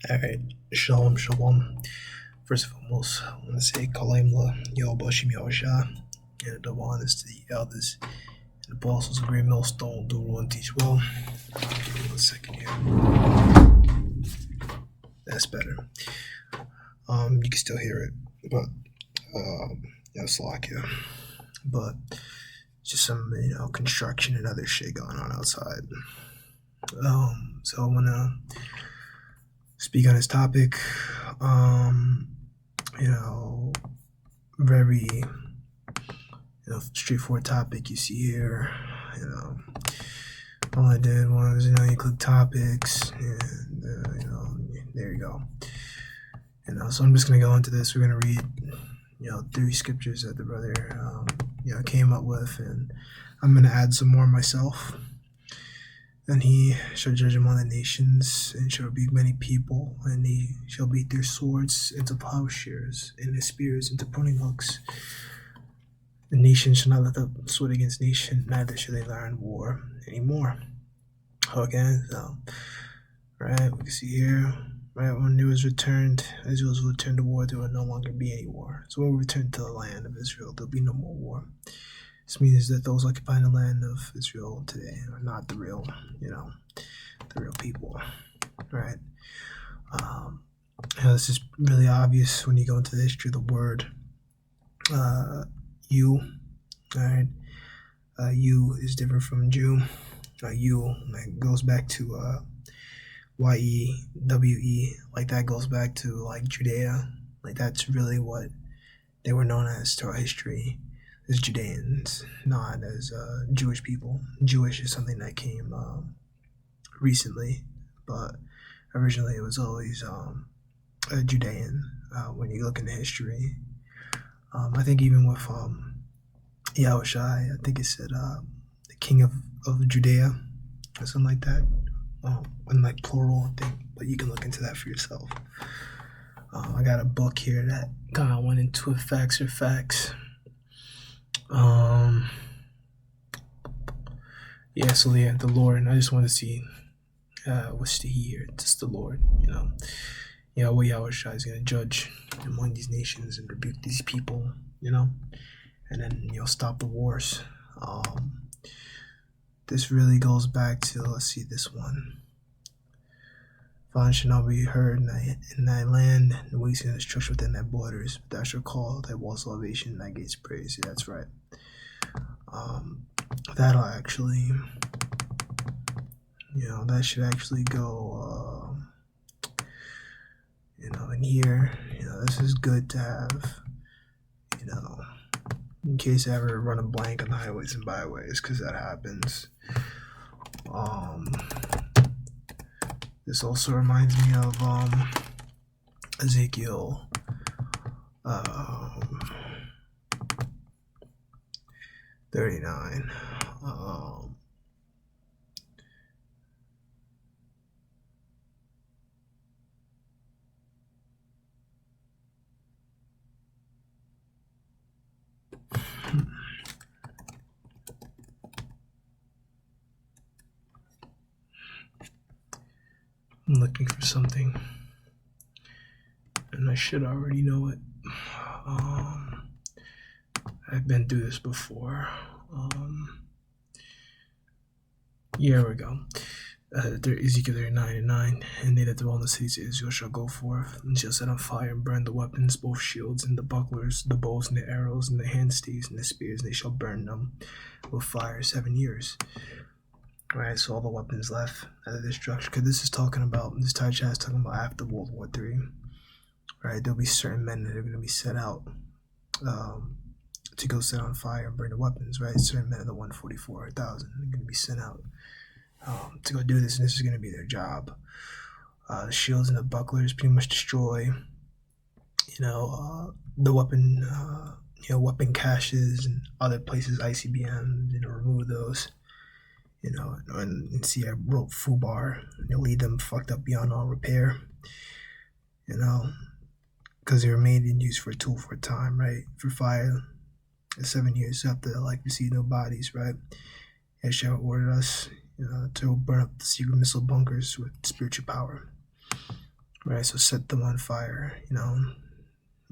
Alright, shalom, shalom. First and foremost, I want to say Kalimla, Yahbashim Yahusha, and the honors to the elders and the apostles of Great Millstone, do rule and teach well. Give me 1 second here. That's better. You can still hear it, but Slovakia. But just some, construction and other shit going on outside. So I want to speak on this topic. Very, straightforward topic you see here. All I did was, you click topics, and there you go. So I'm just gonna go into this. We're gonna read, 3 scriptures that the brother, came up with, and I'm gonna add some more myself. And he shall judge among the nations, and shall beat many people, and he shall beat their swords into plowshares, and their spears into pruning hooks. The nation shall not lift up sword against nation, neither shall they learn war anymore. Okay, so, right, we can see here, right, when it was returned, Israel will return to war, there will no longer be any war. So when we return to the land of Israel, there'll be no more war. This means that those occupying the land of Israel today are not the real, the real people, right? This is really obvious when you go into the history of the word you, right? You is different from Jew. You goes back to YEWE, like that goes back to like Judea, like that's really what they were known as throughout history. As Judeans, not as Jewish people. Jewish is something that came recently, but originally it was always a Judean. When you look into history, I think even with Yahushai, I think it said the king of Judea or something like that, in like plural, I think. But you can look into that for yourself. I got a book here that kind of went into it, facts are facts. The Lord, I just want to see what's the here, just the Lord, what Yahushua is going to judge among these nations and rebuke these people, and then, stop the wars. This really goes back to, let's see, this one. Violence shall not be heard in thy land, and waste and destruction within thy borders, but thou shalt call thy walls salvation, thy gates praise. See, that's right. That'll actually, that should actually go, in here. This is good to have, in case I ever run a blank on the highways and byways, because that happens. This also reminds me of Ezekiel 39. I'm looking for something, and I should already know it. I've been through this before. Here we go. Ezekiel 39:9, and they that dwell in the cities of Israel shall go forth, and shall set on fire and burn the weapons, both shields and the bucklers, the bows and the arrows, and the handstaves and the spears, and they shall burn them with fire 7 years. Right, so all the weapons left out of destruction, because this entire chat is talking about after World War III. Right, there'll be certain men that are going to be set out to go set on fire and burn the weapons, right? Certain men of the 144,000 are going to be sent out to go do this, and this is going to be their job. The shields and the bucklers pretty much destroy, the weapon, weapon caches and other places, ICBMs, remove those. And see, I wrote FUBAR, lead them fucked up beyond all repair, because they were made and used for a tool for a time, right? For fire, 7 years after, we see no bodies, right? Yahshua ordered us, to burn up the secret missile bunkers with spiritual power, right? So set them on fire, you know.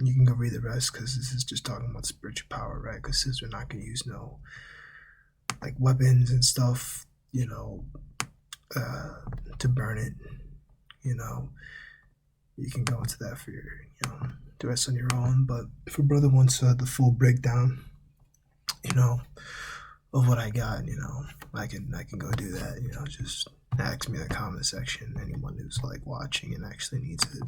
You can go read the rest because this is just talking about spiritual power, right? Because since we're not going to use no like weapons and stuff, you know, to burn it, you know, you can go into that for your, you know, the rest on your own. But if a brother wants the full breakdown, you know, of what I got, you know, I can go do that. You know, just ask me in the comment section. Anyone who's like watching and actually needs it.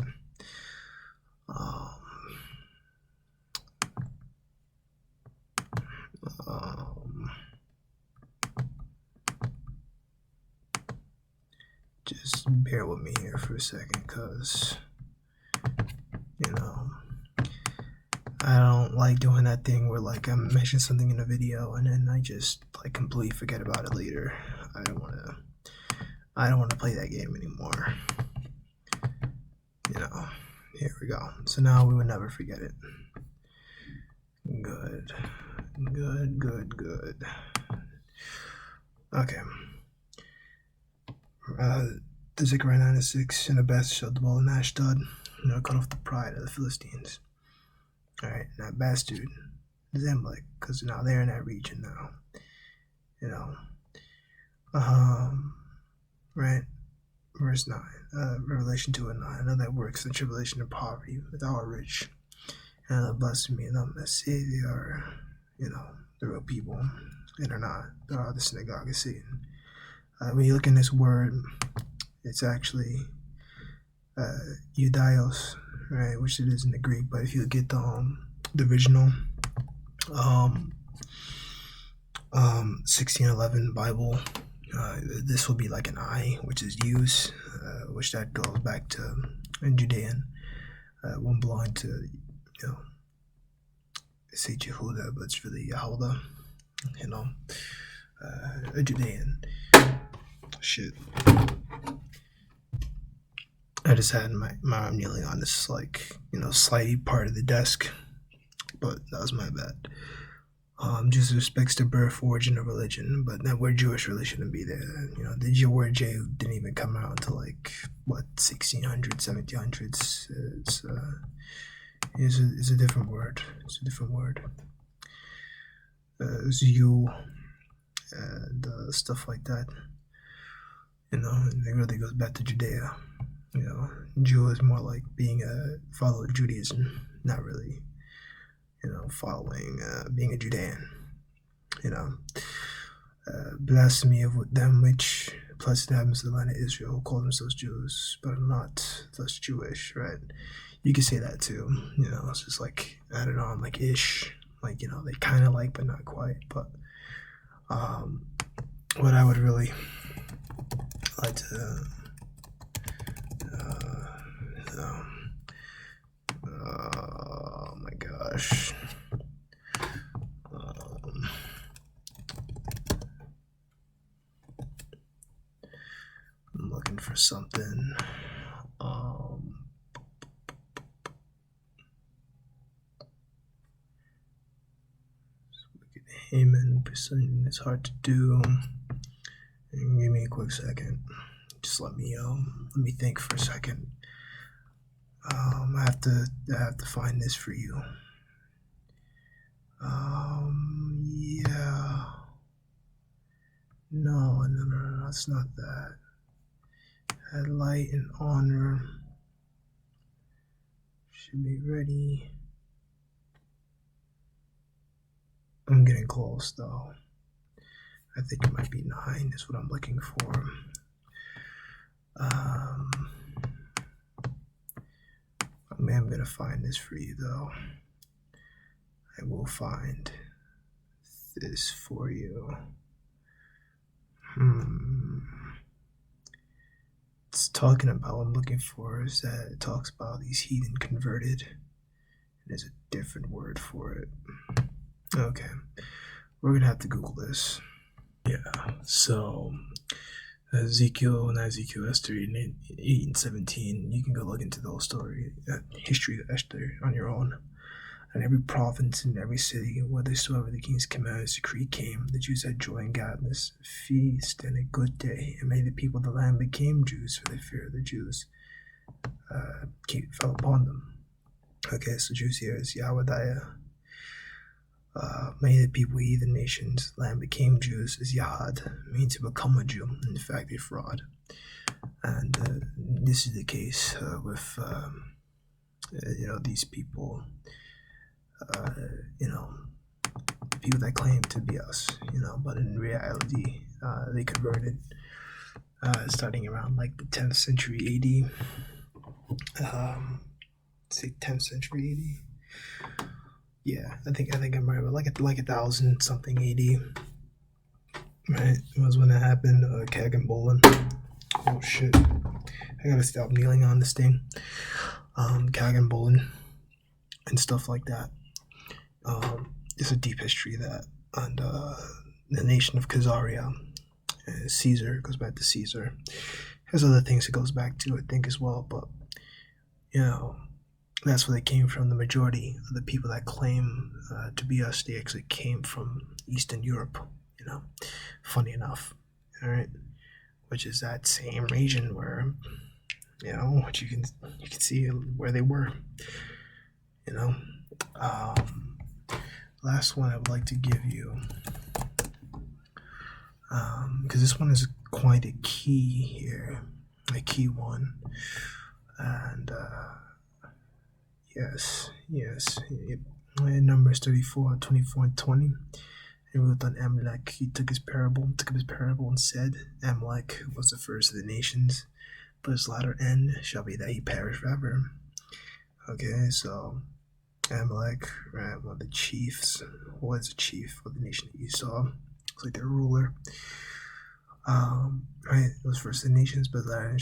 Just bear with me here for a second, cause you know, I don't like doing that thing where like I mention something in a video and then I just like completely forget about it later. I don't want to play that game anymore. You know, here we go. So now we would never forget it. Good. Okay. Zechariah 9:6, and the best shall dwell in Ashdod, and they'll cut off the pride of the Philistines. Alright, that bastard is Amalek, because now they're in that region now. You know. Right? Verse 9, Revelation 2 and 9. I know that works in tribulation and poverty, but thou art rich. And thou blessed me, and them that say they are, you know, the real people, and are not. They are the synagogue of Satan. When you look in this word, it's actually Eudaios, right, which it is in the Greek. But if you look at the original 1611 Bible, this will be like an I, which is use, which that goes back to in Judean, one belonging to, you know, they say Jehuda, but it's really Yahuda, you know, a Judean. Shit. I just had my arm kneeling on this, like, you know, slidey part of the desk, but that was my bad. Just respects the birth, origin of religion, but that word Jewish really shouldn't be there. You know, the word Jew didn't even come out until like, what, 1600s, 1700s. It's a different word. It's a different word. Zew and stuff like that. You know, and it really goes back to Judea. You know, Jew is more like being a follower of Judaism, not really, you know, following, being a Judean. You know, blasphemy of them which plus the heavens of the land of Israel, who call themselves Jews, but are not thus Jewish, right? You could say that too. You know, it's just like added on, like ish, like, you know, they kind of like, but not quite. But what I would really like to oh my gosh, I'm looking for something. Haman, precision is hard to do. And give me a quick second. Just let me think for a second. I have to find this for you. Yeah. No, it's not that. Had light and honor. Should be ready. I'm getting close though. I think it might be 9 is what I'm looking for. I'm gonna find this for you though. I will find this for you. It's talking about what I'm looking for is that it talks about these heathen converted. There's a different word for it. Okay, we're gonna have to Google this. Yeah, so Ezekiel, Esther 8 and 17. You can go look into the whole story, history of Esther on your own. And every province and every city, whithersoever the king's commandments decree came, the Jews had joy and gladness, a feast and a good day. And many of the people of the land became Jews for the fear of the Jews. fell upon them. Okay, so Jews here is Yahweh. Many of the people, heathen nations, land became Jews is Yahad, means to become a Jew, in fact a fraud. And this is the case with these people, people that claim to be us, but in reality they converted starting around like the 10th century AD. Say 10th century AD. Yeah, I think I'm right, but like 1,000 something AD. Right, it was when it happened. Kagan. Oh shit! I gotta stop kneeling on this thing. Kagan and stuff like that. It's a deep history of that, and the nation of Khazaria, Caesar goes back to Caesar. There's other things it goes back to, I think, as well, but that's where they came from. The majority of the people that claim to be us, they actually came from Eastern Europe. Funny enough, all right, which is that same region where which you can see where they were. Last one I would like to give you, because this one is quite a key here, a key one, and yes, in Numbers 34, 24, and 20. And wrote on Amalek, he took up his parable and said, Amalek was the first of the nations, but his latter end shall be that he perish forever. Okay, so Amalek, right, one of the chiefs, was a chief of the nation of Esau. It's like their ruler. Right, it was first of the nations, but his latter end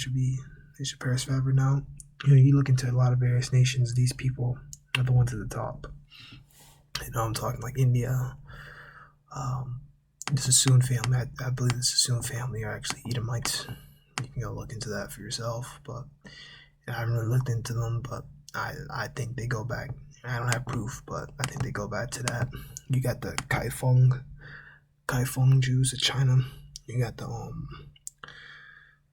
they should perish forever. Now, you look into a lot of various nations, these people are the ones at the top. I'm talking like India. The Sassoon family, I believe the Sassoon family are actually Edomites. You can go look into that for yourself, but I haven't really looked into them, but I think they go back. I don't have proof, but I think they go back to that. You got the Kaifeng Jews of China. You got the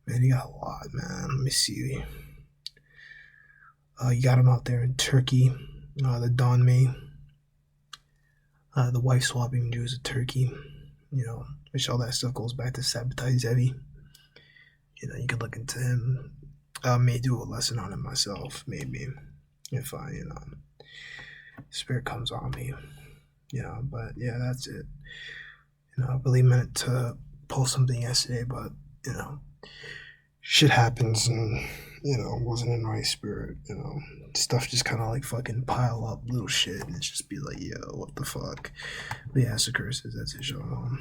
man, you got a lot, man. Let me see. You got them out there in Turkey, the Donmei. The wife swapping Jews of Turkey, which all that stuff goes back to Sabbatai Zevi. You could look into him. I may do a lesson on him myself, maybe, if I, spirit comes on me. But yeah, that's it. I really meant to post something yesterday, but, shit happens and, wasn't in the right spirit, stuff just kind of like fucking pile up little shit and it's just be like, yo, what the fuck. But yeah, it's the curses, that's it, y'all.